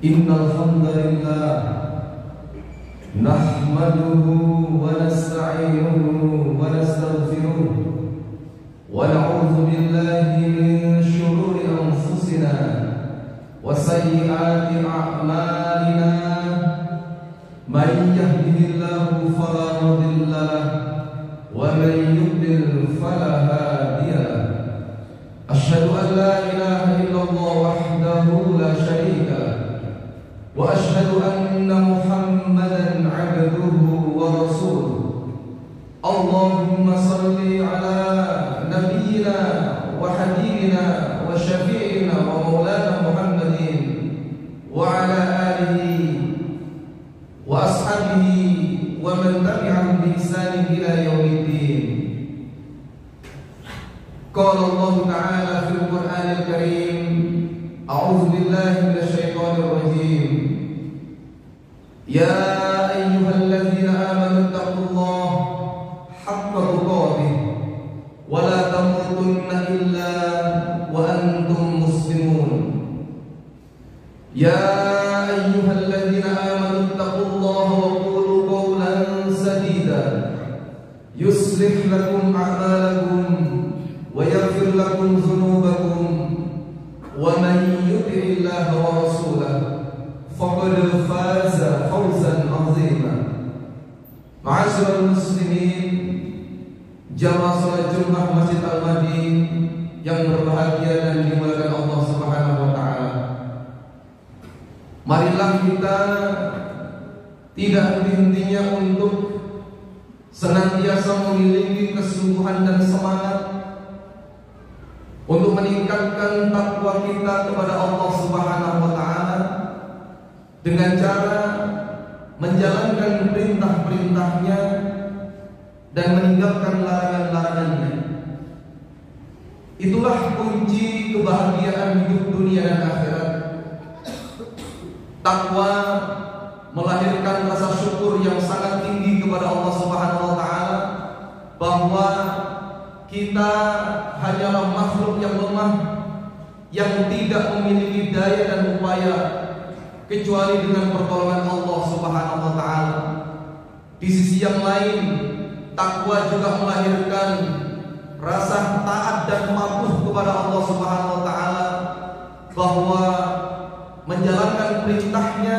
Innal hamdalillah nahmaduhu wa nasta'inuhu wa nastaghfiruh wa na'udzu billahi min shururi anfusina wa sayyiati a'malina. Man yahdihillahu fala mudilla lahu wa man yudlil fala hadiya lahu. Asyhadu an la ilaha illallah wahdahu la syarika lahu wa asyhadu anna Muhammadan 'abduhu wa rasuluh. Allahumma salli ala nabiyyina wa habibina wa syafi'ina wa maulana Muhammadin wa ala alihi wa ashabihi wa man tabi'ahum bi ihsan ila yaumiddin. Qala Allah Ta'ala fil Qur'anil Karim, a'udzu billahi minasy syaithanir rajim. Ya ayyuhalladzina amanu taqullaha haqqa tuqatih wa la tamutunna illa wa antum muslimun. Ya ayyuhalladzina amanu taqullaha wa qulu qawlan sadida yuslih lakum a'malakum wa yaghfir lakum dhunubakum wa man yuti'illaha wa rasulahu faqad faza fawzan 'azima. Ma'asyiral muslimin, jamaah salat Jumat Masjid Al-Madin yang berbahagia dan dimuliakan Allah Subhanahu wa taala. Marilah kita tidak henti-hentinya untuk senantiasa memiliki kesungguhan dan semangat untuk meningkatkan takwa kita kepada Allah Subhanahu wa taala dengan cara menjalankan perintah-perintahnya dan meninggalkan larangan-larangannya. Itulah kunci kebahagiaan hidup dunia dan akhirat. Takwa melahirkan rasa syukur yang sangat tinggi kepada Allah Subhanahu wa taala bahwa kita hanyalah makhluk yang lemah yang tidak memiliki daya dan upaya kecuali dengan pertolongan Allah Subhanahu wa taala. Di sisi yang lain, takwa juga melahirkan rasa taat dan patuh kepada Allah Subhanahu wa taala, bahwa menjalankan perintahnya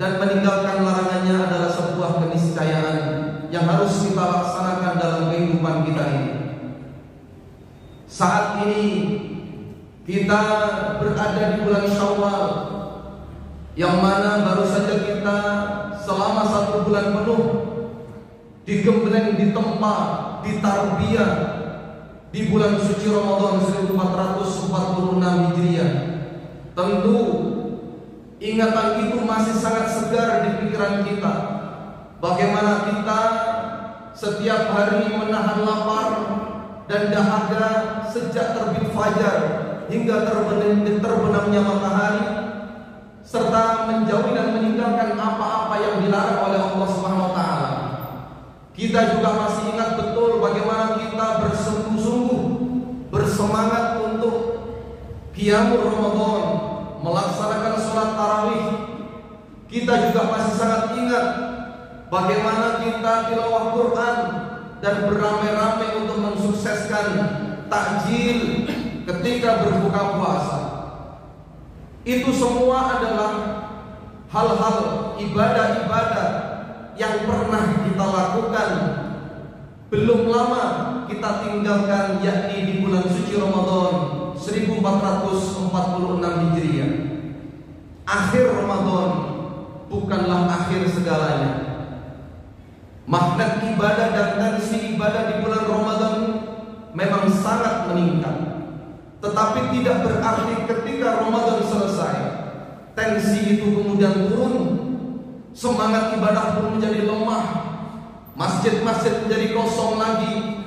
dan meninggalkan larangannya adalah sebuah keniscayaan yang harus kita laksanakan dalam kehidupan kita ini. Saat ini kita berada di bulan Syawal, yang mana baru saja kita selama 1 bulan penuh digembleng, ditempa, ditarbiyah di bulan suci Ramadan 1446 Hijriah. Tentu ingatan itu masih sangat segar di pikiran kita. Bagaimana kita setiap hari menahan lapar dan dahaga sejak terbit fajar hingga terbenamnya matahari, serta menjauhi dan meninggalkan apa-apa yang dilarang oleh Allah Subhanahu wa taala. Kita juga masih ingat betul bagaimana kita bersungguh-sungguh bersemangat untuk qiyamul Ramadan, melaksanakan sholat tarawih. Kita juga masih sangat ingat bagaimana kita tilawah Quran dan beramai-ramai untuk mensukseskan takjil ketika berbuka puasa. Itu semua adalah hal-hal ibadah-ibadah yang pernah kita lakukan, belum lama kita tinggalkan, yakni di bulan suci Ramadan 1446 Hijriah. Akhir Ramadan bukanlah akhir segalanya. Makna ibadah dan tensi ibadah di bulan Ramadan memang sangat meningkat, tetapi tidak berarti ketika Ramadan selesai tensi itu kemudian turun, semangat ibadah pun menjadi lemah, masjid-masjid menjadi kosong lagi.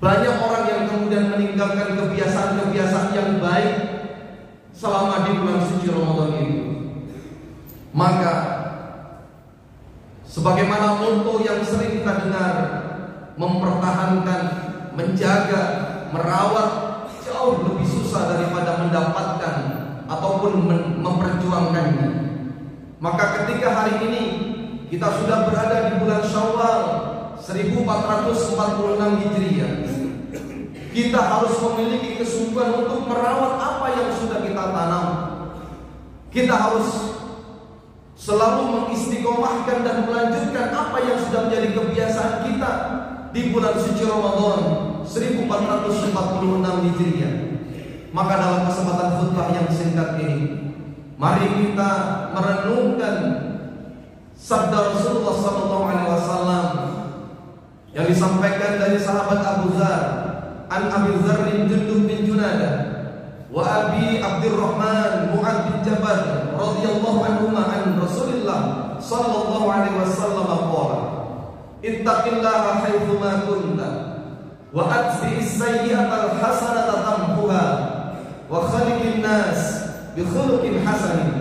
Banyak orang yang kemudian meninggalkan kebiasaan-kebiasaan yang baik selama di bulan suci Ramadan ini. Maka sebagaimana motto yang sering kita dengar, mempertahankan, menjaga, merawat jauh lebih susah daripada mendapatkan ataupun memperjuangkannya. Maka ketika hari ini kita sudah berada di bulan Syawal 1446 Hijriah, kita harus memiliki kesungguhan untuk merawat apa yang sudah kita tanam. Kita harus selalu mengistiqomahkan dan melanjutkan apa yang sudah menjadi kebiasaan kita di bulan suci Ramadan 1446 Hijriah. Maka dalam kesempatan khutbah yang singkat ini, mari kita merenungkan sabda Rasulullah SAW yang disampaikan dari sahabat Abu Dzar, an Abi Dzar Jundub bin Junadah wa Abi Abdurrahman Mu'adz bin Jabal radhiyallahu anhuma an Rasulillah sallallahu alaihi wasallam qala ittaqillaha haitsu ma kunta wa atbi'is sayyi'atal hasanata tamhuha wa khaliqin nas bi khuluqin hasanin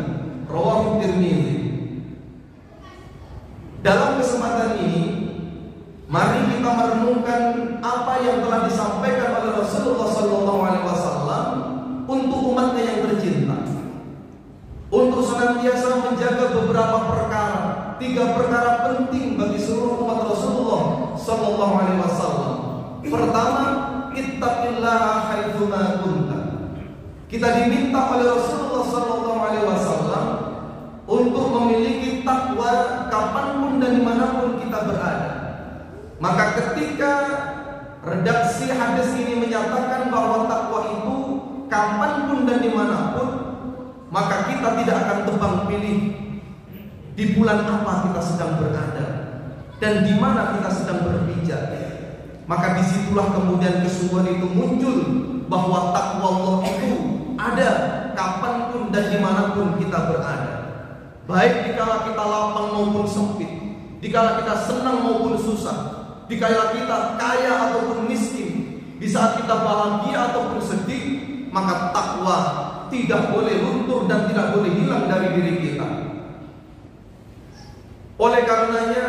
rawahu Tirmidzi. Dalam kesempatan ini mari kita merenungkan apa yang telah disampaikan oleh Rasulullah sallallahu alaihi wasallam untuk umatnya yang tercinta, untuk senantiasa menjaga beberapa perkara, 3 perkara penting bagi seluruh umat Rasulullah sallallahu alaihi wasallam. Pertama, ittaqillaha haitsu ma kunta. Kita diminta oleh Rasulullah sallallahu alaihi wasallam untuk memiliki takwa kapanpun dan dimanapun kita berada. Maka ketika redaksi hadis ini menyatakan bahwa takwa itu kapanpun dan dimanapun, maka kita tidak akan tebang pilih di bulan apa kita sedang berada dan di mana kita sedang berpijak. Maka disitulah kemudian kesungguhan itu muncul bahwa takwa Allah itu ada kapanpun dan dimanapun kita berada. Baik dikala kita lapang maupun sempit, dikala kita senang maupun susah, dikala kita kaya ataupun miskin, di saat kita bahagia ataupun sedih, maka takwa tidak boleh luntur dan tidak boleh hilang dari diri kita. Oleh karenanya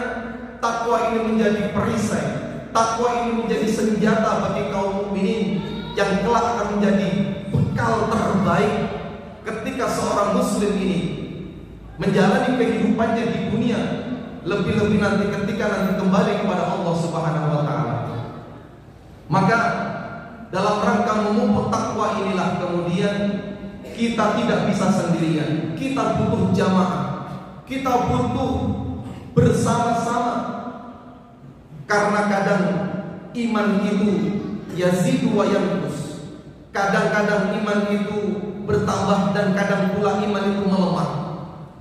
takwa ini menjadi perisai, takwa ini menjadi senjata bagi kaum mukminin yang kelak akan menjadi bekal terbaik ketika seorang muslim ini menjalani kehidupannya di dunia, lebih-lebih nanti ketika nanti kembali kepada Allah Subhanahu wa taala. Maka dalam rangka memupuk takwa inilah kemudian kita tidak bisa sendirian. Kita butuh jamaah. Kita butuh bersama-sama. Karena kadang iman itu yazidu wa yanqus. Kadang-kadang iman itu bertambah dan kadang pula iman itu melemah.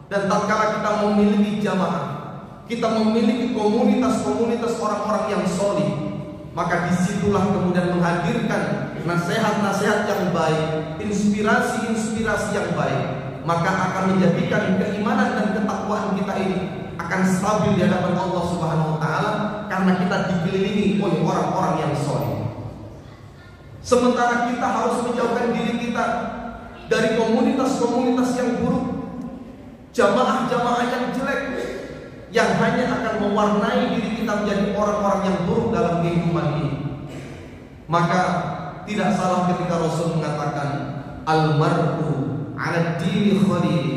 Dan tatkala kita memiliki jamaah, kita memiliki komunitas-komunitas orang-orang yang solih, maka disitulah kemudian menghadirkan nasihat-nasihat yang baik, inspirasi-inspirasi yang baik, maka akan menjadikan keimanan dan ketakwaan kita ini akan stabil di hadapan Allah Subhanahu wa taala karena kita dikelilingi oleh orang-orang yang solih. Sementara kita harus menjauhkan diri kita dari komunitas-komunitas yang buruk, jamaah-jamaah yang jelek, yang hanya akan mewarnai diri kita menjadi orang-orang yang buruk dalam kehidupan ini. Maka tidak salah ketika Rasul mengatakan al-mar'u 'ala dini khalili.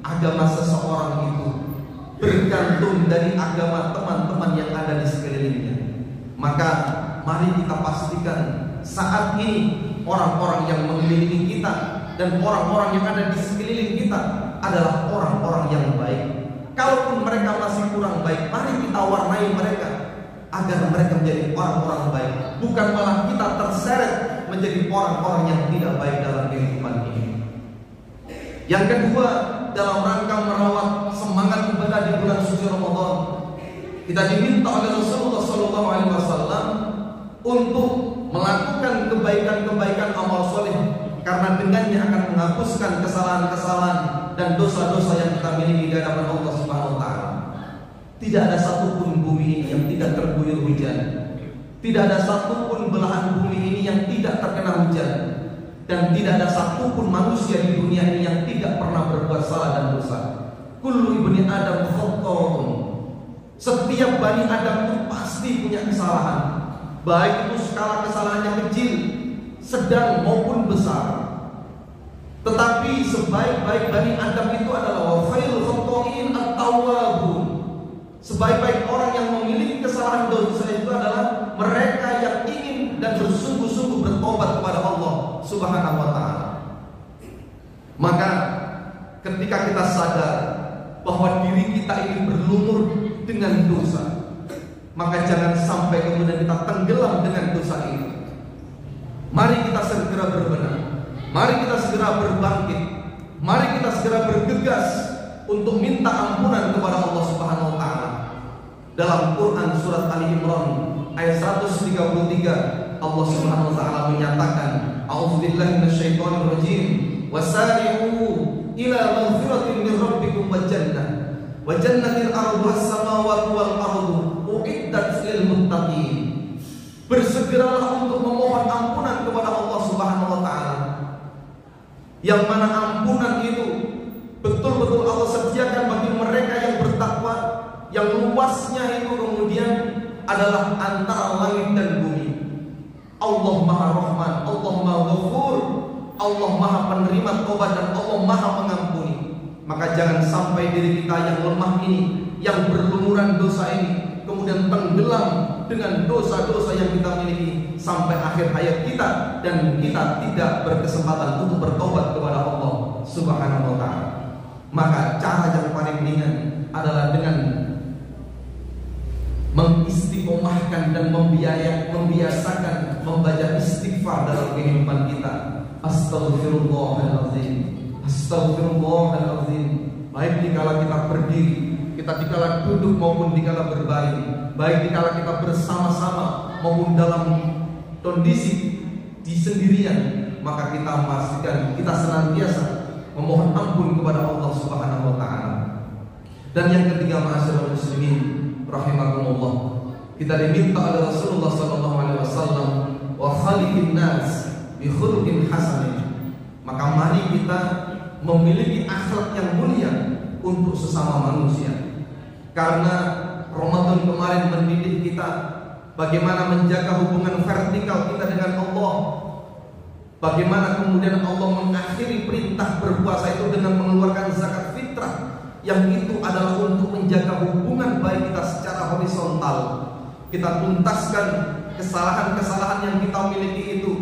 Agama seseorang itu bergantung dari agama teman-teman yang ada di sekelilingnya. Maka mari kita pastikan saat ini orang-orang yang mengelilingi kita dan orang-orang yang ada di sekeliling kita adalah orang-orang yang baik. Kalaupun mereka masih kurang baik, mari kita warnai mereka agar mereka menjadi orang-orang baik, bukan malah kita terseret menjadi orang-orang yang tidak baik dalam kehidupan ini. Yang kedua, dalam rangka merawat semangat ibadah di bulan suci Ramadan, kita diminta oleh Rasulullah SAW untuk melakukan kebaikan-kebaikan amal soleh, karena dengannya akan menghapuskan kesalahan-kesalahan dan dosa-dosa yang kita miliki di hadapan Allah Subhanahu wa taala. Tidak ada satupun bumi ini yang tidak terguyur hujan. Tidak ada satupun belahan bumi ini yang tidak terkena hujan. Dan tidak ada satupun manusia di dunia ini yang tidak pernah berbuat salah dan dosa. Kullu ibni Adam khata'un. Setiap bani Adam itu pasti punya kesalahan. Baik itu skala kesalahannya kecil, sedang maupun besar. Tetapi sebaik-baik Bani Adam itu adalah wa khairul khata'in at-tawwabun. Sebaik-baik orang yang memiliki kesalahan dosa itu adalah mereka yang ingin dan bersungguh-sungguh bertobat kepada Allah Subhanahu wa taala. Maka ketika kita sadar bahwa diri kita ini berlumur dengan dosa, maka jangan sampai kemudian kita tenggelam dengan dosa ini. Mari kita segera berbenah. Mari kita segera berbangkit. Mari kita segera bergegas untuk minta ampunan kepada Allah Subhanahu wa taala. Dalam Quran surat Ali Imran ayat 133, Allah Subhanahu wa taala menyatakan, "A'udzubillahi minasyaitonir rajim. Wasari'u ila maghfiratin min rabbikum wa jannatin 'arduha as-samawati wal ardu u'iddat lil muttaqin." Bersegeralah untuk memohon ampunan kepada Allah Subhanahu wa taala. Yang mana ampunan itu betul-betul Allah sediakan bagi mereka yang bertakwa, yang luasnya itu kemudian adalah antara langit dan bumi. Allah Maha Rahman, Allah Maha Ghafur, Allah Maha penerima taubat, dan Allah Maha mengampuni. Maka jangan sampai diri kita yang lemah ini, yang berlumuran dosa ini, kemudian tenggelam dengan dosa-dosa yang kita miliki sampai akhir hayat kita, dan kita tidak berkesempatan untuk bertobat kepada Allah Subhanahu wa taala. Maka cara yang paling ringan adalah dengan mengistiqomahkan dan membiasakan membaca istighfar dalam kehidupan kita. Astaghfirullahaladzim, astaghfirullahaladzim. Baik dikala kita berdiri, kita dikala duduk maupun dikala berbaring, baik dikala kita bersama-sama maupun dalam kondisi di sendirian, maka kita pastikan kita senantiasa memohon ampun kepada Allah Subhanahu wa taala. Dan yang ketiga, ma'asyiral muslimin rahimakumullah, kita diminta oleh Rasulullah sallallahu alaihi wasallam, wa khaliqin nas bi khuluqin hasanin. Maka mari kita memiliki akhlak yang mulia untuk sesama manusia. Karena Ramadan kemarin mendidik kita bagaimana menjaga hubungan vertikal kita dengan Allah. Bagaimana kemudian Allah mengakhiri perintah berpuasa itu dengan mengeluarkan zakat fitrah, yang itu adalah untuk menjaga hubungan baik kita secara horizontal. Kita tuntaskan kesalahan-kesalahan yang kita miliki itu,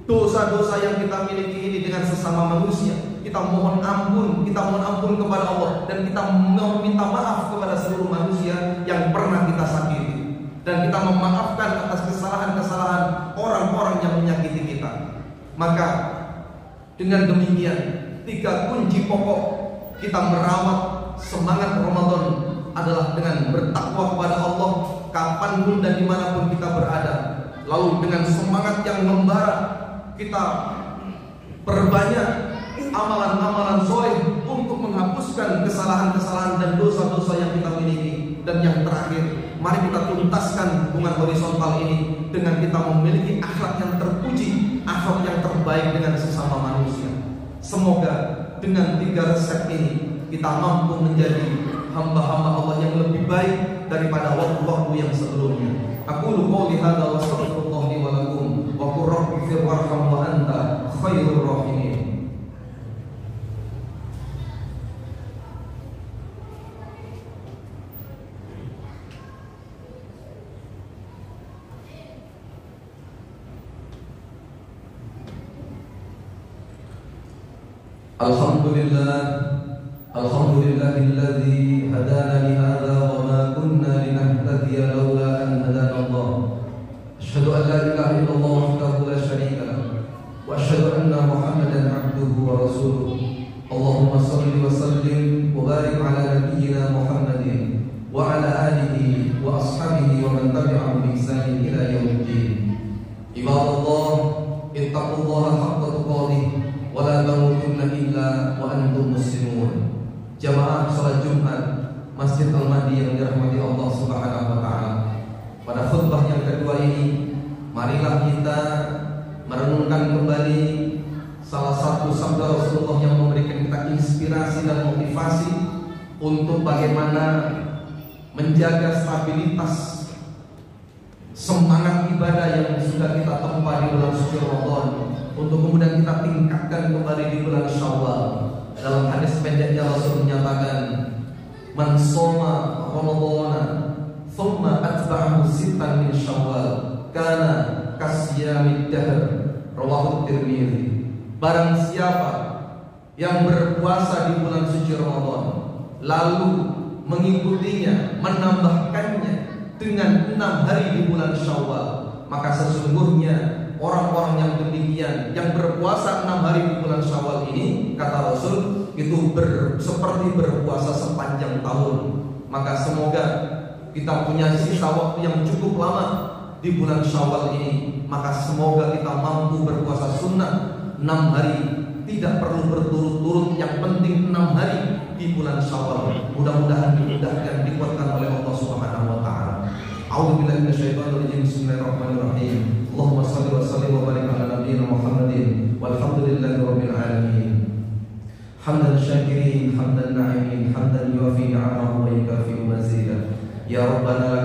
dosa-dosa yang kita miliki ini dengan sesama manusia. Kita mohon ampun kepada Allah, dan kita meminta maaf kepada seluruh manusia yang pernah kita sakiti, dan kita memaafkan atas kesalahan-kesalahan orang-orang yang menyakiti kita. Maka dengan demikian, 3 kunci pokok kita merawat semangat Ramadan adalah dengan bertakwa kepada Allah kapanpun dan dimanapun kita berada. Lalu dengan semangat yang membara, kita perbanyak amalan-amalan soleh untuk menghapuskan kesalahan-kesalahan dan dosa-dosa yang kita miliki. Dan yang terakhir, mari kita tuntaskan hubungan horizontal ini dengan kita memiliki akhlak yang terpuji, akhlak yang terbaik dengan sesama manusia. Semoga dengan 3 resep ini kita mampu menjadi hamba-hamba Allah yang lebih baik daripada waktu-waktu yang sebelumnya. Aku qouli hadza wa astaghfirullah li wa lakum wa qur rabbighfir warham wa anta khairur rahimin. Alhamdulillahilladzi hadana li hadza wa ma kunna linahtadiya laula an hadana Allah. Asyhadu an la ilaha illallah wahdahu la syarika lahu wa asyhadu anna Muhammadan abduhu wa rasuluh. Allahumma shalli wa sallim wa barik ala nabiyyina Muhammadin wa ala alihi wa ashabihi wa man tabi'ahum bi ihsan ila yaumiddin. Ibadallah, ittaqullaha haqqa tuqatih wa la tamutunna illa wa antum muslimun. Jamaah salat Jumat Masjid Al-Mahdi yang dirahmati Allah Subhanahu wa taala. Pada khutbah yang kedua ini, marilah kita merenungkan kembali salah satu sabda Rasulullah yang memberikan kita inspirasi dan motivasi untuk bagaimana menjaga stabilitas semangat ibadah ibadah yang sudah kita tempa di bulan suci Ramadan untuk kemudian kita tingkatkan kembali di bulan Syawal. Dalam hadis pendeknya Rasul menyatakan, "Man shoma Ramadhana thumma atba'ahu sittan min Syawal kana kasyamid dahr." Rawahu Tirmidzi. Barang siapa yang berpuasa di bulan suci Ramadan lalu mengikutinya, menambahkannya dengan 6 hari di bulan Syawal, maka sesungguhnya orang-orang yang demikian, yang berpuasa 6 hari di bulan Syawal ini, kata Rasul, itu seperti berpuasa sepanjang tahun. Maka semoga kita punya sisa waktu yang cukup lama di bulan Syawal ini. Maka semoga kita mampu berpuasa sunnah 6 hari, tidak perlu berturut-turut, yang penting 6 hari di bulan Syawal. Mudah-mudahan dimudahkan, dikuatkan oleh Allah Subhanahu wa taala. A'udzubillahi minasyaitonir rajim. Bismillahirrahmanirrahim. Allahumma shalli wa sallim wa barik ala nabiyyina Muhammadin walhamdulillahi rabbil alamin. Hamdan syakirin, hamdan na'imin, hamdan yuafi ni'amahu wa yukafi mazidah. Ya Rabbana